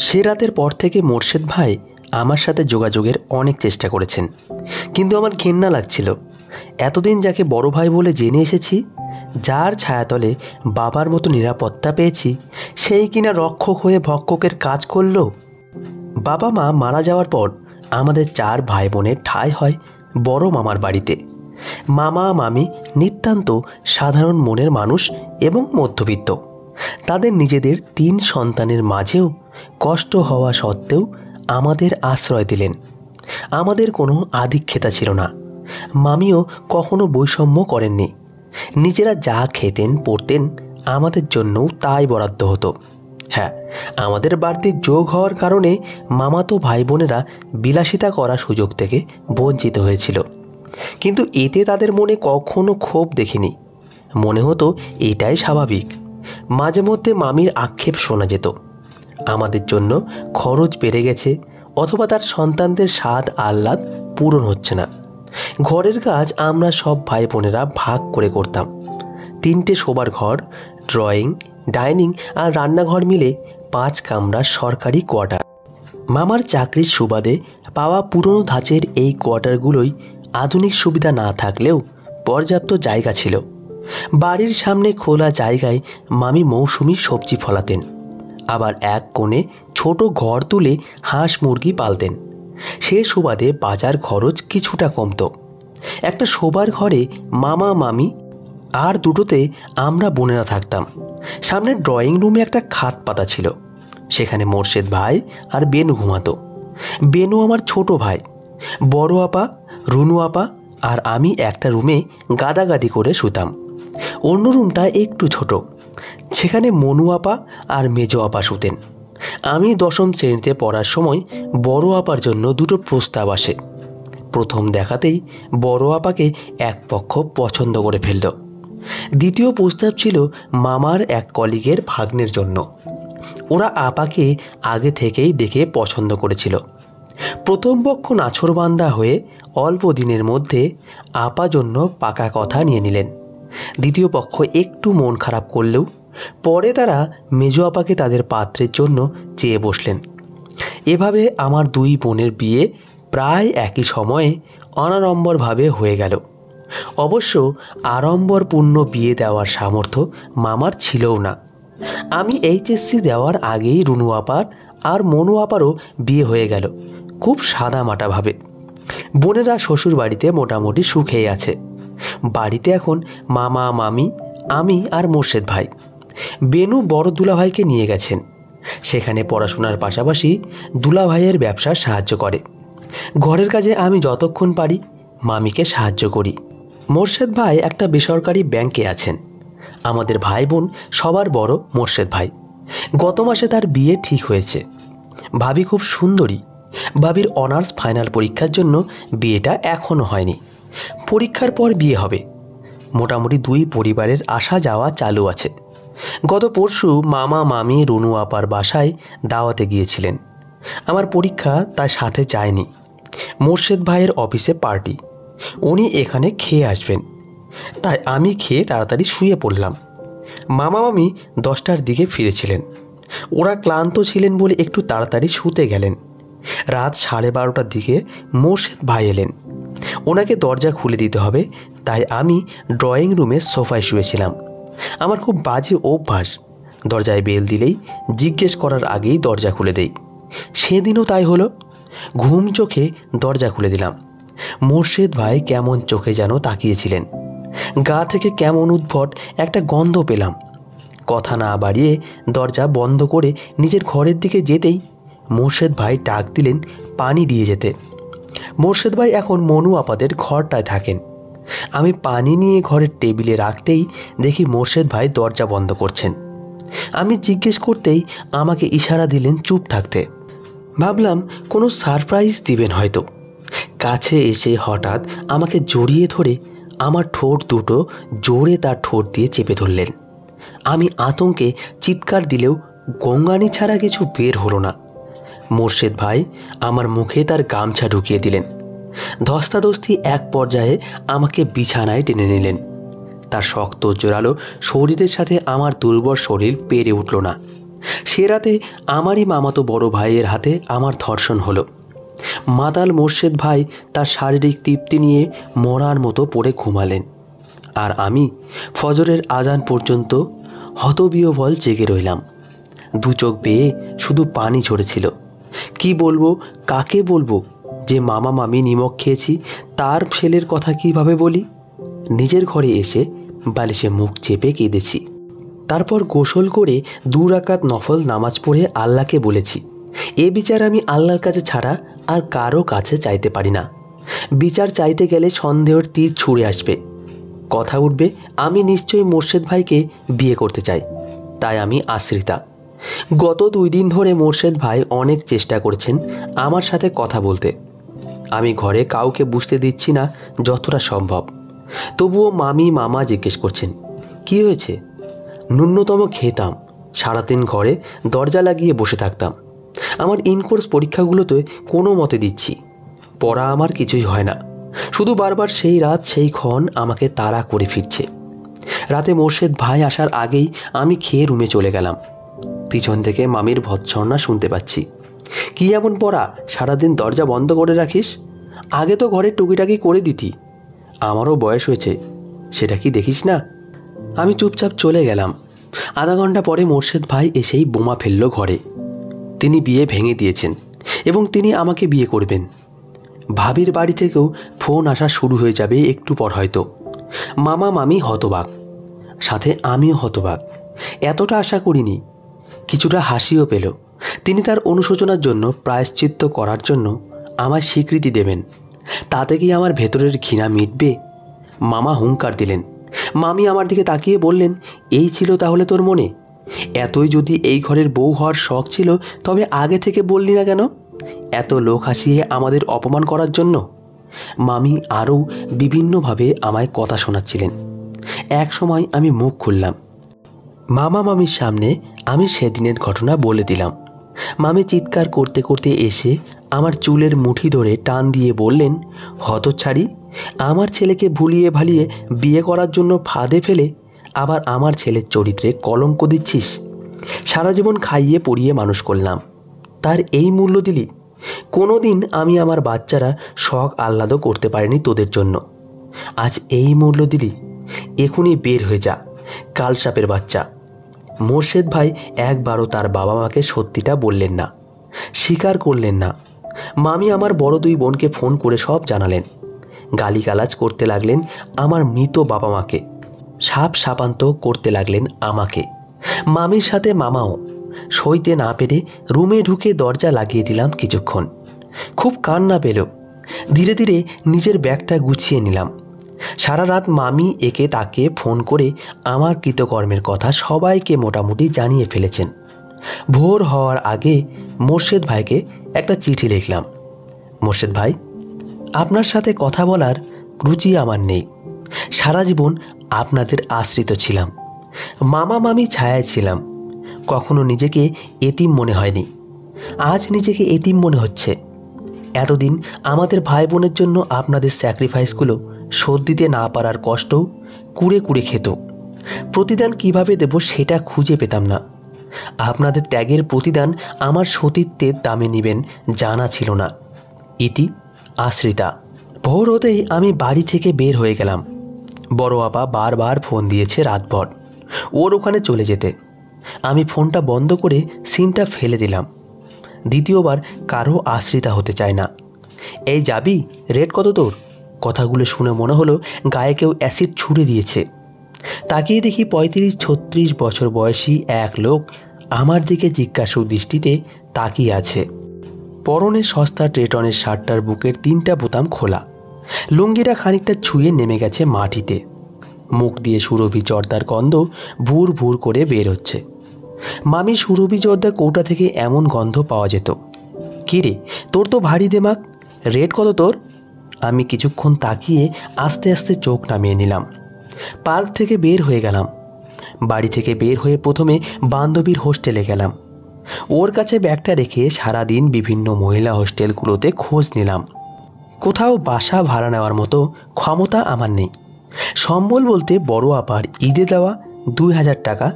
সে রাতের পর থেকে মোর্শেদ ভাই আমার সাথে যোগাযোগের অনেক চেষ্টা করেছেন, কিন্তু আমার ঘেন্না লাগছিল। এতদিন যাকে বড় ভাই বলে জেনে এসেছি, যার ছায়াতলে বাবার মতো নিরাপত্তা পেয়েছি, সেই কিনা রক্ষক হয়ে ভক্ষকের কাজ করল। বাবা মা মারা যাওয়ার পর আমাদের 4 ভাই বোনের ঠাঁই হয় বড় মামার বাড়িতে। মামা মামি নিতান্ত সাধারণ মনের মানুষ এবং মধ্যবিত্ত। তাদের নিজেদের 3 সন্তানের মাঝেও কষ্ট হওয়া সত্ত্বেও আমাদের আশ্রয় দিলেন। আমাদের কোনো আধিক্যতা ছিল না। মামিও কখনো বৈষম্য করেননি। নিজেরা যা খেতেন পড়তেন আমাদের জন্যও তাই বরাদ্দ হতো। হ্যাঁ, আমাদের বাড়তি যোগ হওয়ার কারণে মামাতো ভাই বোনেরা বিলাসিতা করার সুযোগ থেকে বঞ্চিত হয়েছিল, কিন্তু এতে তাদের মনে কখনো ক্ষোভ দেখিনি। মনে হতো এটাই স্বাভাবিক। মাঝে মধ্যে মামির আক্ষেপ শোনা যেত, আমাদের জন্য খরচ বেড়ে গেছে অথবা তার সন্তানদের স্বাদ আহ্লাদ পূরণ হচ্ছে না। ঘরের কাজ আমরা সব ভাই বোনেরা ভাগ করে করতাম। 3টে শোবার ঘর, ড্রয়িং, ডাইনিং আর রান্নাঘর মিলে 5 কামরার সরকারি কোয়ার্টার। মামার চাকরির সুবাদে পাওয়া পুরনো ধাঁচের এই কোয়ার্টারগুলোই আধুনিক সুবিধা না থাকলেও পর্যাপ্ত জায়গা ছিল। বাড়ির সামনে খোলা জায়গায় মামি মৌসুমি সবজি ফলাতেন, আবার এক কোণে ছোট ঘর তুলে হাঁস মুরগি পালতেন। সে সুবাদে বাজার খরচ কিছুটা কমত। একটা শোবার ঘরে মামা মামি আর দুটোতে আমরা বোনেরা থাকতাম। সামনে ড্রয়িং রুমে একটা খাট পাতা ছিল, সেখানে মোর্শেদ ভাই আর বেনু ঘুমাতো। বেনু আমার ছোট ভাই। বড় আপা, রুনু আপা আর আমি একটা রুমে গাদাগাদি করে শুতাম। অন্য রুমটা একটু ছোট, সেখানে মনু আপা আর মেজো আপা শুতেন। আমি 10ম শ্রেণীতে পড়ার সময় বড় আপার জন্য 2টো প্রস্তাব আসে। প্রথম দেখাতেই বড় আপাকে এক পক্ষ পছন্দ করে ফেলল। দ্বিতীয় প্রস্তাব ছিল মামার এক কলিগের ভাগ্নের জন্য। ওরা আপাকে আগে থেকেই দেখে পছন্দ করেছিল। প্রথম পক্ষ নাছোড়বান্দা হয়ে অল্প দিনের মধ্যে আপা জন্য পাকা কথা নিয়ে নিলেন। দ্বিতীয় পক্ষ একটু মন খারাপ করলেও পরে তারা মেজো আপাকে তাদের পাত্রের জন্য চেয়ে বসলেন। এভাবে আমার 2 বোনের বিয়ে প্রায় একই সময়ে অনাড়ম্বরভাবে হয়ে গেল। অবশ্য আড়ম্বরপূর্ণ বিয়ে দেওয়ার সামর্থ্য মামার ছিলও না। আমি এইচএসসি দেওয়ার আগেই রুনু আপার আর মনু আপারও বিয়ে হয়ে গেল, খুব সাদামাটাভাবে। বোনেরা শ্বশুর বাড়িতে মোটামুটি সুখেই আছে। বাড়িতে এখন মামা মামি, আমি আর মোর্শেদ ভাই। বেনু বড় দুলাভাইকে নিয়ে গেছেন, সেখানে পড়াশোনার পাশাপাশি দুলাভাইয়ের ব্যবসার সাহায্য করে। ঘরের কাজে আমি যতক্ষণ পারি মামিকে সাহায্য করি। মোর্শেদ ভাই একটা বেসরকারি ব্যাংকে আছেন। আমাদের ভাই বোন সবার বড় মোর্শেদ ভাই। গত মাসে তার বিয়ে ঠিক হয়েছে। ভাবি খুব সুন্দরী। ভাবির অনার্স ফাইনাল পরীক্ষার জন্য বিয়েটা এখনও হয়নি। পরীক্ষার পর বিয়ে হবে। মোটামুটি 2 পরিবারের আসা যাওয়া চালু আছে। গত পরশু মামা মামি রুনু আপার বাসায় দাওয়াতে গিয়েছিলেন। আমার পরীক্ষা তার সাথে যায়নি। মোর্শেদ ভাইয়ের অফিসে পার্টি, উনি এখানে খেয়ে আসবেন, তাই আমি খেয়ে তাড়াতাড়ি শুয়ে পড়লাম। মামা মামি 10টার দিকে ফিরেছিলেন। ওরা ক্লান্ত ছিলেন বলে একটু তাড়াতাড়ি শুতে গেলেন। রাত 12:30টার দিকে মোর্শেদ ভাই এলেন। ওনাকে দরজা খুলে দিতে হবে, তাই আমি ড্রয়িং রুমে সোফায় শুয়েছিলাম। আমার খুব বাজে অভ্যাস, দরজায় বেল দিলেই জিজ্ঞেস করার আগেই দরজা খুলে দেই। সেদিনও তাই হলো। ঘুম চোখে দরজা খুলে দিলাম। মোর্শেদ ভাই কেমন চোখে যেন তাকিয়েছিলেন। গা থেকে কেমন উদ্ভট একটা গন্ধ পেলাম। কথা না বাড়িয়ে দরজা বন্ধ করে নিজের ঘরের দিকে যেতেই মোর্শেদ ভাই ডাক দিলেন পানি দিয়ে যেতে। মোর্শেদ ভাই এখন মনু আপাদের ঘরটায় থাকেন। আমি পানি নিয়ে ঘরের টেবিলে রাখতেই দেখি মোর্শেদ ভাই দরজা বন্ধ করছেন। আমি জিজ্ঞেস করতেই আমাকে ইশারা দিলেন চুপ থাকতে। ভাবলাম কোনো সারপ্রাইজ দিবেন হয়তো। কাছে এসে হঠাৎ আমাকে জড়িয়ে ধরে আমার ঠোঁট দুটো জোরে তার ঠোঁট দিয়ে চেপে ধরলেন। আমি আতঙ্কে চিৎকার দিলেও গঙ্গানি ছাড়া কিছু বের হলো না। মোর্শেদ ভাই আমার মুখে তার গামছা ঢুকিয়ে দিলেন। ধস্তাধস্তি এক পর্যায়ে আমাকে বিছানায় টেনে নিলেন। তার শক্ত জোরালো শরীরের সাথে আমার দুর্বল শরীর পেরে উঠল না। সে রাতে আমারই মামাতো বড় ভাইয়ের হাতে আমার ধর্ষণ হলো। মাতাল মোর্শেদ ভাই তার শারীরিক তৃপ্তি নিয়ে মরার মতো পড়ে ঘুমালেন, আর আমি ফজরের আজান পর্যন্ত হতবিহ্বল জেগে রইলাম। দু চোখ বেয়ে শুধু পানি ঝরেছিল। কি বলবো, কাকে বলবো যে মামা মামি নিমক খেয়েছি, তার ছেলের কথা কিভাবে বলি? নিজের ঘরে এসে বালিশে মুখ চেপে কেঁদেছি। তারপর গোসল করে 2 রাকাত নফল নামাজ পড়ে আল্লাহকে বলেছি, এ বিচার আমি আল্লাহর কাছে ছাড়া আর কারো কাছে চাইতে পারি না। বিচার চাইতে গেলে সন্দেহের তীর ছুঁড়ে আসবে, কথা উঠবে আমি নিশ্চয়ই মোর্শেদ ভাইকে বিয়ে করতে চাই, তাই আমি আশ্রিতা। গত 2 দিন ধরে মোর্শেদ ভাই অনেক চেষ্টা করেছেন আমার সাথে কথা বলতে। আমি ঘরে কাউকে বুঝতে দিচ্ছি না যতটা সম্ভব। তবুও মামি মামা জিজ্ঞেস করছেন, কি হয়েছে? ন্যূনতম খেতাম, সারাদিন ঘরে দরজা লাগিয়ে বসে থাকতাম। আমার ইনকোর্স পরীক্ষাগুলোতে কোনো মতে দিচ্ছি, পড়া আমার কিছুই হয় না। শুধু বারবার সেই রাত সেই ক্ষণ আমাকে তাড়া করে ফিরছে। রাতে মোর্শেদ ভাই আসার আগেই আমি খেয়ে রুমে চলে গেলাম। পিছন থেকে মামির ভৎসনা শুনতে পাচ্ছি, কি এমন পড়া, সারাদিন দরজা বন্ধ করে রাখিস? আগে তো ঘরে টুকিটাকি করে দিতি, আমারও বয়স হয়েছে, সেটা কি দেখিস না? আমি চুপচাপ চলে গেলাম। আধা ঘন্টা পরে মোর্শেদ ভাই এসেই বোমা ফেলল ঘরে। তিনি বিয়ে ভেঙে দিয়েছেন এবং তিনি আমাকে বিয়ে করবেন। ভাবির বাড়ি থেকেও ফোন আসা শুরু হয়ে যাবে একটু পর হয়তো। মামা মামি হতবাক, সাথে আমিও হতবাক। এতটা আশা করিনি। কিছুটা হাসিও পেল। তিনি তার অনুশোচনার জন্য প্রায়শ্চিত্ত করার জন্য আমায় স্বীকৃতি দেবেন। তাতে কি আমার ভেতরের ঘৃণা মিটবে? মামা হুঙ্কার দিলেন। মামি আমার দিকে তাকিয়ে বললেন, এই ছিল তাহলে তোর মনে? এতই যদি এই ঘরের বউ হওয়ার শখ ছিল, তবে আগে থেকে বললি না কেন? এত লোক হাসিয়ে আমাদের অপমান করার জন্য? মামি আরও বিভিন্নভাবে আমায় কথা শোনাচ্ছিলেন। এক সময় আমি মুখ খুললাম। মামা মামির সামনে আমি সেদিনের ঘটনা বলে দিলাম। মামি চিৎকার করতে করতে এসে আমার চুলের মুঠি ধরে টান দিয়ে বললেন, হতচ্ছাড়ি, আমার ছেলেকে ভুলিয়ে ভালিয়ে বিয়ে করার জন্য ফাঁদে ফেলে আবার আমার ছেলের চরিত্রে কলঙ্ক দিচ্ছিস। সারা জীবন খাইয়ে পড়িয়ে মানুষ করলাম, তার এই মূল্য দিলি? কোনো দিন আমি আমার বাচ্চারা শখ আহ্লাদও করতে পারিনি তোদের জন্য, আজ এই মূল্য দিলি? এখনই বের হয়ে যা, কালসাপের বাচ্চা। মোর্শেদ ভাই একবারও তার বাবা মাকে সত্যিটা বললেন না, স্বীকার করলেন না। মামি আমার বড় 2 বোনকে ফোন করে সব জানালেন। গালিগালাজ করতে লাগলেন আমার মৃত বাবা মাকে, সাপ সাপান্ত করতে লাগলেন আমাকে। মামির সাথে মামাও। সইতে না পেরে রুমে ঢুকে দরজা লাগিয়ে দিলাম কিছুক্ষণ। খুব কান্না পেল। ধীরে ধীরে নিজের ব্যাগটা গুছিয়ে নিলাম। সারা রাত মামি একে তাকে ফোন করে আমার কৃতকর্মের কথা সবাইকে মোটামুটি জানিয়ে ফেলেছেন। ভোর হওয়ার আগে মোর্শেদ ভাইকে একটা চিঠি লিখলাম। মোর্শেদ ভাই, আপনার সাথে কথা বলার রুচি আমার নেই। সারা জীবন আপনাদের আশ্রিত ছিলাম, মামা মামি ছায়ায় ছিলাম। কখনো নিজেকে এতিম মনে হয়নি, আজ নিজেকে এতিম মনে হচ্ছে। এতদিন আমাদের ভাই বোনের জন্য আপনাদের স্যাক্রিফাইসগুলো শোধ দিতে না পারার কষ্টও কুড়ে কুড়ে খেত। প্রতিদান কিভাবে দেব সেটা খুঁজে পেতাম না। আপনাদের ত্যাগের প্রতিদান আমার সতীত্বের দামে নেবেন জানা ছিল না। ইতি আশ্রিতা। ভোর হতেই আমি বাড়ি থেকে বের হয়ে গেলাম। বড় আপা বারবার ফোন দিয়েছে রাতভর ওর ওখানে চলে যেতে। আমি ফোনটা বন্ধ করে সিমটা ফেলে দিলাম। দ্বিতীয়বার কারো আশ্রিতা হতে চায় না। এই যাবি, রেট কত তোর? কথাগুলো শুনে মনে হলো গায়ে কেউ অ্যাসিড ছুঁড়ে দিয়েছে। তাকিয়ে দেখি 35-36 বছর বয়সী এক লোক আমার দিকে জিজ্ঞাসু দৃষ্টিতে তাকিয়ে আছে। পরনে সস্তা ট্রেটনের শার্টটার বুকের 3টা বোতাম খোলা, লুঙ্গিটা খানিকটা ছুঁয়ে নেমে গেছে মাটিতে। মুখ দিয়ে সুরভি জর্দার গন্ধ ভুর ভুর করে বের হচ্ছে। মামি সুরভি জর্দা কৌটা থেকে এমন গন্ধ পাওয়া যেত। কী রে, তোর তো ভারী দেমাক, রেট কত তোর? আমি কিছুক্ষণ তাকিয়ে আস্তে আস্তে চোখ নামিয়ে নিলাম। পার্ক থেকে বের হয়ে গেলাম। বাড়ি থেকে বের হয়ে প্রথমে বান্ধবীর হোস্টেলে গেলাম। ওর কাছে ব্যাগটা রেখে সারাদিন বিভিন্ন মহিলা হোস্টেলগুলোতে খোঁজ নিলাম। কোথাও বাসা ভাড়া নেওয়ার মতো ক্ষমতা আমার নেই। সম্বল বলতে বড় আপার ঈদে দেওয়া 2000 টাকা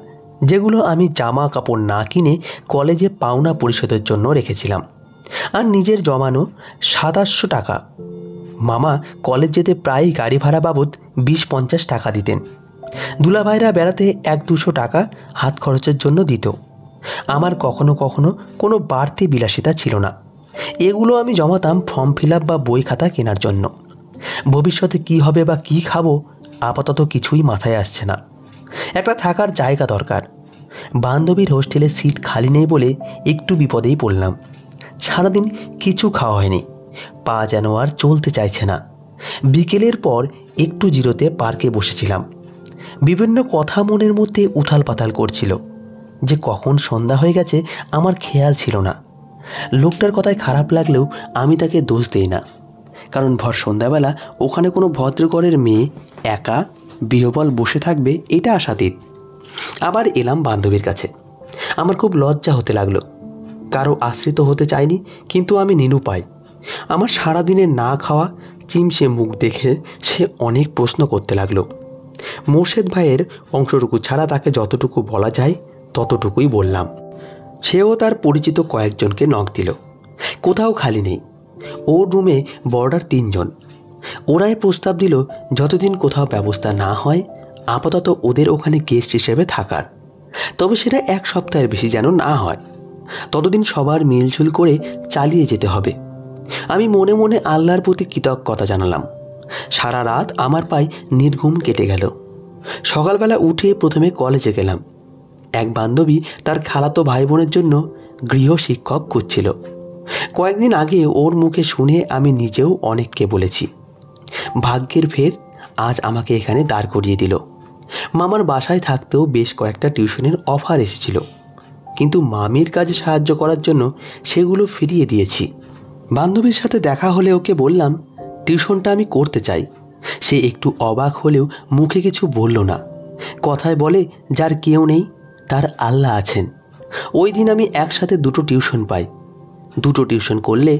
যেগুলো আমি জামা কাপড় না কিনে কলেজে পাওনা পরিশোধের জন্য রেখেছিলাম। আর নিজের জমানো 2700 টাকা। মামা কলেজ যেতে প্রায়ই গাড়ি ভাড়া বাবদ 20-50 টাকা দিতেন। দুলাভাইরা বেড়াতে 1-200 টাকা হাত খরচের জন্য দিত। আমার কখনো কখনো কোনো বাড়তি বিলাসিতা ছিল না। এগুলো আমি জমাতাম ফর্ম ফিল আপ বা বই খাতা কেনার জন্য। ভবিষ্যতে কি হবে বা কি খাবো আপাতত কিছুই মাথায় আসছে না। একটা থাকার জায়গা দরকার। বান্ধবীর হোস্টেলে সিট খালি নেই বলে একটু বিপদেই পড়লাম। সারাদিন কিছু খাওয়া হয়নি, পা যেন আর চলতে চাইছে না। বিকেলের পর একটু জিরোতে পার্কে বসেছিলাম। বিভিন্ন কথা মনের মধ্যে উথাল পাতাল করছিল। যে কখন সন্ধ্যা হয়ে গেছে আমার খেয়াল ছিল না। লোকটার কথায় খারাপ লাগলেও আমি তাকে দোষ দিই না, কারণ ভর সন্ধ্যাবেলা ওখানে কোনো ভদ্রঘরের মেয়ে একা বিহবল বসে থাকবে এটা আশাতীত। আবার এলাম বান্ধবীর কাছে। আমার খুব লজ্জা হতে লাগলো। কারো আশ্রিত হতে চাইনি, কিন্তু আমি নিরুপায়। আমার সারাদিনে না খাওয়া চিমসে মুখ দেখে সে অনেক প্রশ্ন করতে লাগলো। মোর্শেদ ভাইয়ের অংশটুকু ছাড়া তাকে যতটুকু বলা যায় ততটুকুই বললাম। সেও তার পরিচিত কয়েকজনকে নক দিল। কোথাও খালি নেই। ওর রুমে বর্ডার 3 জন। ওরাই প্রস্তাব দিল যতদিন কোথাও ব্যবস্থা না হয় আপাতত ওদের ওখানে গেস্ট হিসেবে থাকার। তবে সেটা 1 সপ্তাহের বেশি যেন না হয়। ততদিন সবার মিলঝুল করে চালিয়ে যেতে হবে। আমি মনে মনে আল্লাহর প্রতি কৃতজ্ঞতা জানালাম। সারা রাত আমার পায়ে নির্ঘুম কেটে গেল। সকালবেলা উঠে প্রথমে কলেজে গেলাম। এক বান্ধবী তার খালাতো ভাই বোনের জন্য গৃহশিক্ষক খুঁজছিল। কয়েকদিন আগে ওর মুখে শুনে আমি নিজেও অনেককে বলেছি। ভাগ্যের ফের আজ আমাকে এখানে দাঁড় করিয়ে দিল। মামার বাসায় থাকতেও বেশ কয়েকটা টিউশনের অফার এসেছিল, কিন্তু মামির কাজে সাহায্য করার জন্য সেগুলো ফিরিয়ে দিয়েছি। বান্ধবীর সাথে দেখা হলে ওকে বললাম টিউশনটা আমি করতে চাই। সে একটু অবাক হলেও মুখে কিছু বলল না। কথায় বলে যার কেউ নেই তার আল্লাহ আছেন। ওই দিন আমি একসাথে 2টো টিউশন পাই। 2টো টিউশন করলে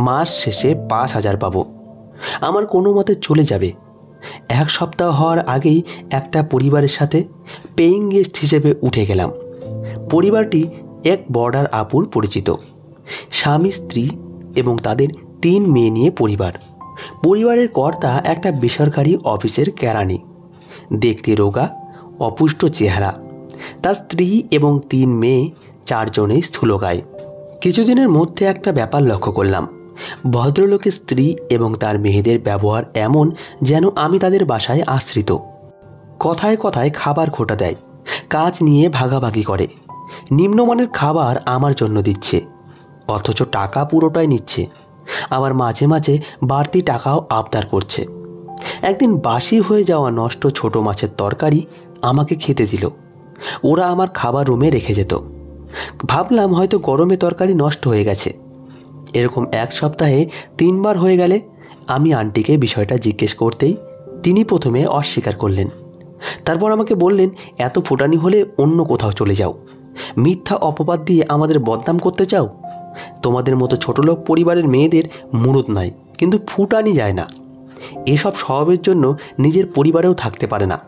মাস শেষে 5000 পাবো। আমার কোনো মতে চলে যাবে। 1 সপ্তাহ হওয়ার আগেই একটা পরিবারের সাথে পেইং গেস্ট হিসেবে উঠে গেলাম। পরিবারটি এক বর্ডার আপুর পরিচিত। স্বামী স্ত্রী এবং তাদের 3 মেয়ে নিয়ে পরিবার। পরিবারের কর্তা একটা বেসরকারি অফিসের কেরানি। দেখতে রোগা, অপুষ্ট চেহারা। তার স্ত্রী এবং 3 মেয়ে 4 জনেই স্থূলকায়। কিছুদিনের মধ্যে একটা ব্যাপার লক্ষ্য করলাম। ভদ্রলোকের স্ত্রী এবং তার মেয়েদের ব্যবহার এমন যেন আমি তাদের বাসায় আশ্রিত। কথায় কথায় খাবার খোঁটা দেয়, কাজ নিয়ে ভাগাভাগি করে। নিম্নমানের খাবার আমার জন্য দিচ্ছে, অথচ টাকা পুরোটাই নিচ্ছে। আবার মাঝে মাঝে বাড়তি টাকাও আবদার করছে। একদিন বাসি হয়ে যাওয়া নষ্ট ছোট মাছের তরকারি আমাকে খেতে দিল। ওরা আমার খাবার রুমে রেখে যেত। ভাবলাম হয়তো গরমে তরকারি নষ্ট হয়ে গেছে। এরকম 1 সপ্তাহে 3 বার হয়ে গেলে আমি আন্টিকে বিষয়টা জিজ্ঞেস করতেই তিনি প্রথমে অস্বীকার করলেন। তারপর আমাকে বললেন, এত ফুটানি হলে অন্য কোথাও চলে যাও। মিথ্যা অপবাদ দিয়ে আমাদের বদনাম করতে চাও? তোমাদের মতো ছোটলোক পরিবারের মেয়েদের মুরুদ নাই, কিন্তু ফুটানি যায় না। এসব স্বভাবের জন্য নিজের পরিবারেও থাকতে পারে না।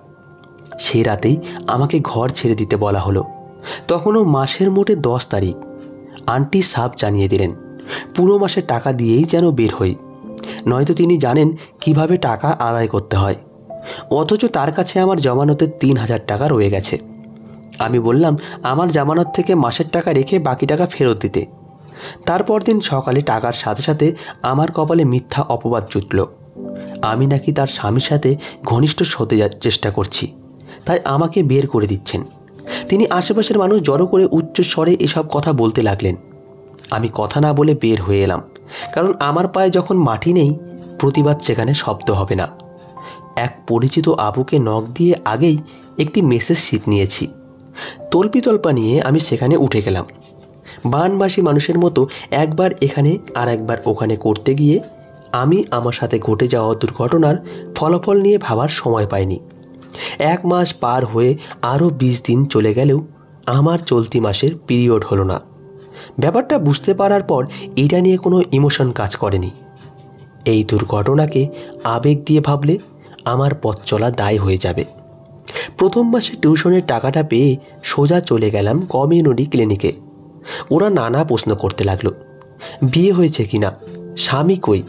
সেই রাতেই আমাকে ঘর ছেড়ে দিতে বলা হলো। তখনও মাসের মোটে 10 তারিখ। আন্টি সাপ জানিয়ে দিলেন পুরো মাসের টাকা দিয়েই যেন বের হই, নয়তো তিনি জানেন কিভাবে টাকা আদায় করতে হয়। অথচ তার কাছে আমার জামানতের 3000 টাকা রয়ে গেছে। আমি বললাম আমার জামানত থেকে মাসের টাকা রেখে বাকি টাকা ফেরত দিতে। তারপর দিন সকালে টাকার সাথে সাথে আমার কপালে মিথ্যা অপবাদ জুটল। আমি নাকি তার স্বামীর সাথে ঘনিষ্ঠ হতে চেষ্টা করছি, তাই আমাকে বের করে দিচ্ছেন। তিনি আশেপাশের মানুষ জড়ো করে উচ্চ স্বরে এসব কথা বলতে লাগলেন। আমি কথা না বলে বের হয়ে এলাম, কারণ আমার পায়ে যখন মাটি নেই প্রতিবাদ সেখানে শব্দ হবে না। এক পরিচিত আবুকে নখ দিয়ে আগেই একটি মেসেজ শীট নিয়েছি। তল্পিতল্পা নিয়ে আমি সেখানে উঠে গেলাম। বানবাসী মানুষের মতো একবার এখানে আর একবার ওখানে করতে গিয়ে আমি আমার সাথে ঘটে যাওয়া দুর্ঘটনার ফলাফল নিয়ে ভাবার সময় পাইনি। 1 মাস পার হয়ে আরও 20 দিন চলে গেলেও আমার চলতি মাসের পিরিয়ড হলো না। ব্যাপারটা বুঝতে পারার পর এটা নিয়ে কোনো ইমোশন কাজ করেনি। এই দুর্ঘটনাকে আবেগ দিয়ে ভাবলে আমার পথ চলা দায় হয়ে যাবে। প্রথম মাসে টিউশনের টাকাটা পেয়ে সোজা চলে গেলাম কমিউনিটি ক্লিনিকে। ওরা নানা প্রশ্ন করতে লাগলো, বিয়ে হয়েছে কিনা, স্বামী কই,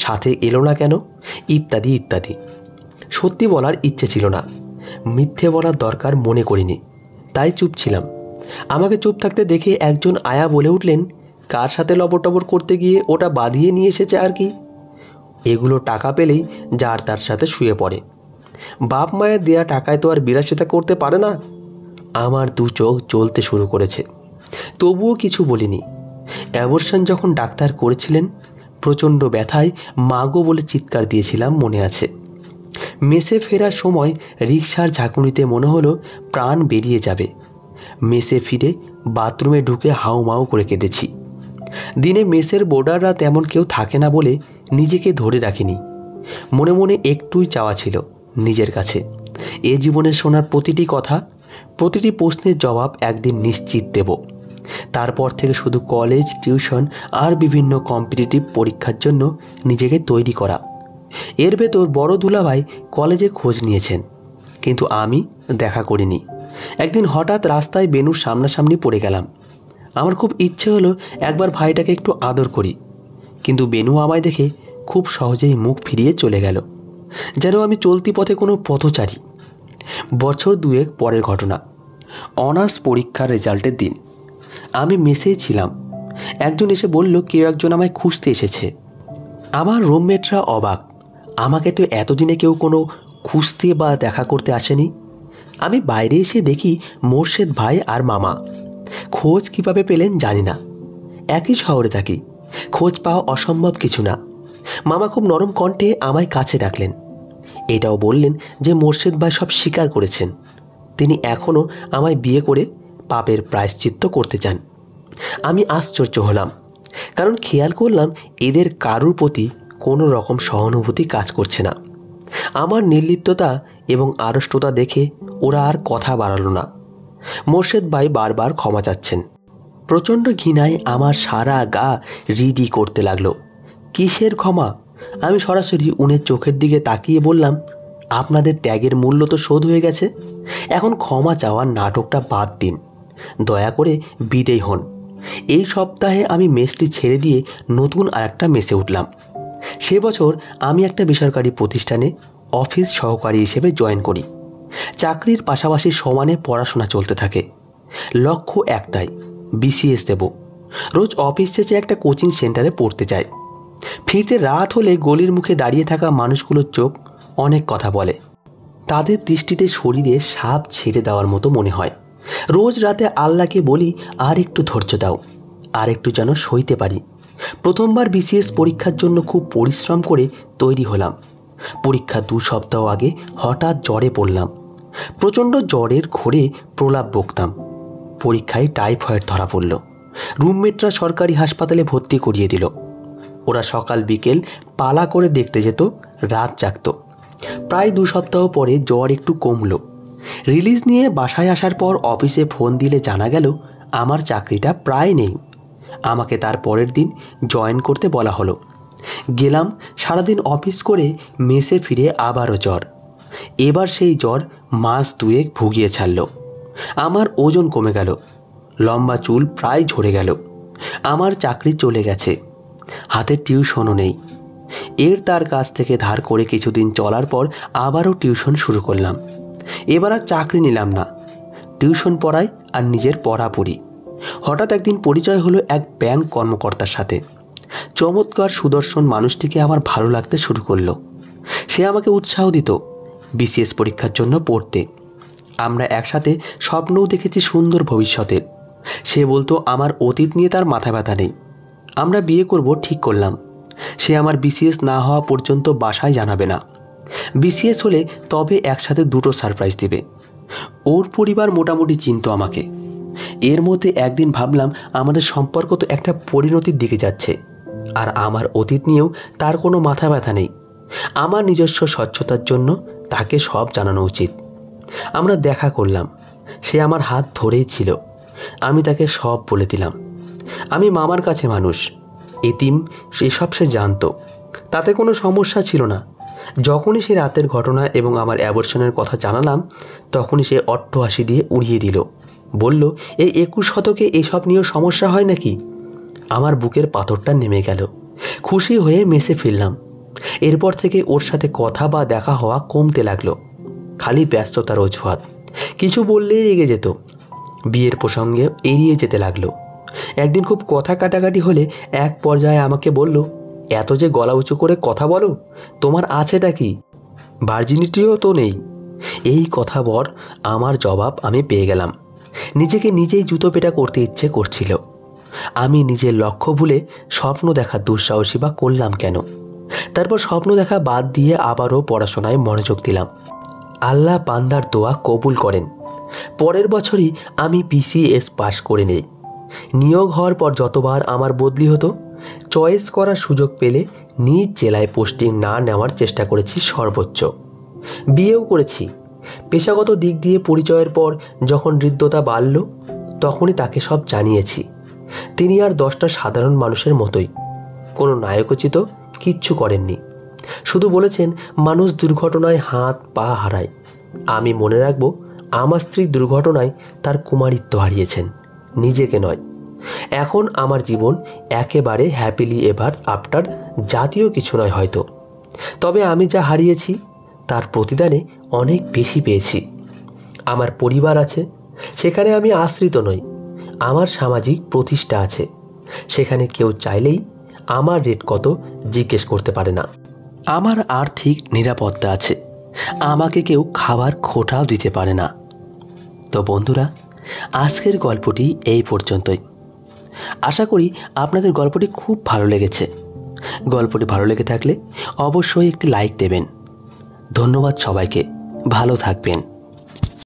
সাথে এলো না কেন, ইত্যাদি ইত্যাদি। সত্যি বলার ইচ্ছে ছিল না, মিথ্যে বলার দরকার মনে করিনি, তাই চুপ ছিলাম। আমাকে চুপ থাকতে দেখে একজন আয়া বলে উঠলেন, কার সাথে লবর টবর করতে গিয়ে ওটা বাঁধিয়ে নিয়ে এসেছে আর কি। এগুলো টাকা পেলেই যার তার সাথে শুয়ে পড়ে, বাপ মায়ের দেয়া টাকায় তো আর বিলাসিতা করতে পারে না। আমার দু চোখ জ্বলতে শুরু করেছে, তবুও কিছু বলিনি। অ্যাবর্শন যখন ডাক্তার করেছিলেন, প্রচণ্ড ব্যথায় মাগো বলে চিৎকার দিয়েছিলাম মনে আছে। মেসে ফেরার সময় রিকশার ঝাঁকুনিতে মনে হলো প্রাণ বেরিয়ে যাবে। মেসে ফিরে বাথরুমে ঢুকে হাউমাউ করে কেঁদেছি। দিনে মেসের বোর্ডাররা তেমন কেউ থাকে না বলে নিজেকে ধরে রাখিনি। মনে মনে একটুই চাওয়া ছিল নিজের কাছে, এ জীবনে শোনার প্রতিটি কথা, প্রতিটি প্রশ্নের জবাব একদিন নিশ্চিত দেব। তারপর থেকে শুধু কলেজ, টিউশন আর বিভিন্ন কম্পিটিটিভ পরীক্ষার জন্য নিজেকে তৈরি করা। এর ভেতর বড় দুলাভাই কলেজে খোঁজ নিয়েছেন, কিন্তু আমি দেখা করিনি। একদিন হঠাৎ রাস্তায় বেনুর সামনাসামনি পড়ে গেলাম। আমার খুব ইচ্ছে হলো একবার ভাইটাকে একটু আদর করি, কিন্তু বেনু আমায় দেখে খুব সহজেই মুখ ফিরিয়ে চলে গেল, যেন আমি চলতি পথে কোনো পথচারী। বছর দুয়েক পরের ঘটনা, অনার্স পরীক্ষার রেজাল্টের দিন। আমি মেসেই ছিলাম। একজন এসে বলল কেউ একজন আমায় খুঁজতে এসেছে। আমার রুমমেটরা অবাক, আমাকে তো এতদিনে কেউ কোনো খুঁজতে বা দেখা করতে আসেনি। আমি বাইরে এসে দেখি মোর্শেদ ভাই আর মামা। খোঁজ কিভাবে পেলেন জানি না, একই শহরে থাকি, খোঁজ পাওয়া অসম্ভব কিছু না। মামা খুব নরম কণ্ঠে আমায় কাছে ডাকলেন, এটাও বললেন যে মোর্শেদ ভাই সব স্বীকার করেছেন, তিনি এখনও আমায় বিয়ে করে পাপের প্রায়শ্চিত্ত করতে চান। আমি আশ্চর্য হলাম, কারণ খেয়াল করলাম এদের কারুর প্রতি কোনো রকম সহানুভূতি কাজ করছে না। আমার নির্লিপ্ততা এবং আড়ষ্টতা দেখে ওরা আর কথা বাড়ালো না। মোর্শেদ ভাই বারবার ক্ষমা চাচ্ছেন। প্রচণ্ড ঘৃণায় আমার সারা গা রিডি করতে লাগলো। কিসের ক্ষমা? আমি সরাসরি উনের চোখের দিকে তাকিয়ে বললাম, আপনাদের ত্যাগের মূল্য তো শোধ হয়ে গেছে, এখন ক্ষমা চাওয়ার নাটকটা বাদ দিন, দয়া করে বিদেয় হন। এই সপ্তাহে আমি মেসটি ছেড়ে দিয়ে নতুন আরেকটা মেসে উঠলাম। সে বছর আমি একটা বেসরকারি প্রতিষ্ঠানে অফিস সহকারী হিসেবে জয়েন করি। চাকরির পাশাপাশি সমানে পড়াশোনা চলতে থাকে। লক্ষ্য একটাই, বিসিএস দেব। রোজ অফিস শেষে একটা কোচিং সেন্টারে পড়তে চাই। ফিরতে রাত হলে গলির মুখে দাঁড়িয়ে থাকা মানুষগুলোর চোখ অনেক কথা বলে। তাদের দৃষ্টিতে শরীরে সাপ ছেড়ে দেওয়ার মতো মনে হয়। রোজ রাতে আল্লাহকে বলি, আর একটু ধৈর্য দাও, আর একটু যেন সইতে পারি। প্রথমবার বিসিএস পরীক্ষার জন্য খুব পরিশ্রম করে তৈরি হলাম। পরীক্ষা 2 সপ্তাহ আগে হঠাৎ জ্বরে পড়লাম। প্রচণ্ড জ্বরের ঘোরে প্রলাপ বকতাম। পরীক্ষায় টাইফয়েড ধরা পড়ল। রুমমেটরা সরকারি হাসপাতালে ভর্তি করিয়ে দিল। ওরা সকাল বিকেল পালা করে দেখতে যেত, রাত জাগত। প্রায় 2 সপ্তাহ পরে জ্বর একটু কমলো। রিলিজ নিয়ে বাসায় আসার পর অফিসে ফোন দিলে জানা গেল আমার চাকরিটা প্রায় নেই। আমাকে তার পরের দিন জয়েন করতে বলা হলো। গেলাম, সারাদিন অফিস করে মেসে ফিরে আবারও জ্বর। এবার সেই জ্বর মাস 2 ভুগিয়ে ছাড়ল। আমার ওজন কমে গেল, লম্বা চুল প্রায় ঝরে গেল। আমার চাকরি চলে গেছে, হাতে টিউশনও নেই। তার কাছ থেকে ধার করে কিছুদিন চলার পর আবারও টিউশন শুরু করলাম। এবার আর চাকরি নিলাম না, টিউশন পড়াই আর নিজের পড়া পড়ি। হঠাৎ একদিন পরিচয় হলো এক ব্যাংক কর্মকর্তার সাথে। চমৎকার সুদর্শন মানুষটিকে আমার ভালো লাগতে শুরু করলো। সে আমাকে উৎসাহ দিত বিসিএস পরীক্ষার জন্য পড়তে। আমরা একসাথে স্বপ্নও দেখেছি সুন্দর ভবিষ্যতের। সে বলতো আমার অতীত নিয়ে তার মাথা ব্যথা নেই। আমরা বিয়ে করব ঠিক করলাম। সে আমার বিসিএস না হওয়া পর্যন্ত বাসায় জানাবে না। বিসিএস হলে তবে একসাথে 2টো সারপ্রাইজ দিবে। ওর পরিবার মোটামুটি চিনতো আমাকে। এর মধ্যে একদিন ভাবলাম আমাদের সম্পর্ক তো একটা পরিণতির দিকে যাচ্ছে, আর আমার অতীত নিয়েও তার কোনো মাথা ব্যথা নেই। আমার নিজস্ব স্বচ্ছতার জন্য তাকে সব জানানো উচিত। আমরা দেখা করলাম। সে আমার হাত ধরেই ছিল। আমি তাকে সব বলে দিলাম। আমি মামার কাছে মানুষ, এতিম, এসব সে জানতো। তাতে কোনো সমস্যা ছিল না। যখনই সে রাতের ঘটনা এবং আমার অ্যাবর্শনের কথা জানালাম, তখনই সে অট্টহাসি দিয়ে উড়িয়ে দিল। বলল, এই 21 শতকে এসব নিয়েও সমস্যা হয় নাকি? আমার বুকের পাথরটা নেমে গেল। খুশি হয়ে মেসে ফিরলাম। এরপর থেকে ওর সাথে কথা বা দেখা হওয়া কমতে লাগলো। খালি ব্যস্ততার অজুহাত। কিছু বললেই রেগে যেত। বিয়ের প্রসঙ্গে এড়িয়ে যেতে লাগলো। একদিন খুব কথা কাটাকাটি হলে এক পর্যায়ে আমাকে বলল, এত যে গলা উঁচু করে কথা বলো, তোমার আছেটা কি? ভার্জিনিটিও তো নেই। এই কথা বর আমার জবাব আমি পেয়ে গেলাম। নিজেকে নিজেই জুতো পেটা করতে ইচ্ছে করছিল। আমি নিজের লক্ষ্য ভুলে স্বপ্ন দেখার দুঃসাহসী বা করলাম কেন? তারপর স্বপ্ন দেখা বাদ দিয়ে আবারও পড়াশোনায় মনোযোগ দিলাম। আল্লাহ বান্দার দোয়া কবুল করেন। পরের বছরই আমি BCS পাশ করে নেই। নিয়োগ হওয়ার পর যতবার আমার বদলি হতো, চয়েস করার সুযোগ পেলে নিজ জেলায় পোস্টিং না নেওয়ার চেষ্টা করেছি সর্বোচ্চ। বিয়েও করেছি। পেশাগত দিক দিয়ে পরিচয়ের পর যখন হৃদ্যতা বাড়ল, তখনই তাকে সব জানিয়েছি। তিনি আর 10টা সাধারণ মানুষের মতোই, কোনো নায়কোচিত কিচ্ছু করেননি। শুধু বলেছেন মানুষ দুর্ঘটনায় হাত পা হারায়। আমি মনে রাখব, আমার স্ত্রী দুর্ঘটনায় তার কুমারিত্ব হারিয়েছেন, নিজেকে নয়। এখন আমার জীবন একেবারে হ্যাপিলি এভার আফটার জাতীয় কিছু নয় হয়তো, তবে আমি যা হারিয়েছি তার প্রতিদানে অনেক বেশি পেয়েছি। আমার পরিবার আছে, সেখানে আমি আশ্রিত নই। আমার সামাজিক প্রতিষ্ঠা আছে, সেখানে কেউ চাইলেই আমার রেট কত জিজ্ঞেস করতে পারে না। আমার আর্থিক নিরাপত্তা আছে, আমাকে কেউ খাবার খোঁটাও দিতে পারে না। তো বন্ধুরা, আজকের গল্পটি এই পর্যন্তই। আশা করি আপনাদের গল্পটি খুব ভালো লেগেছে। গল্পটি ভালো লেগে থাকলে অবশ্যই একটি লাইক দেবেন। ধন্যবাদ সবাইকে। ভালো থাকবেন।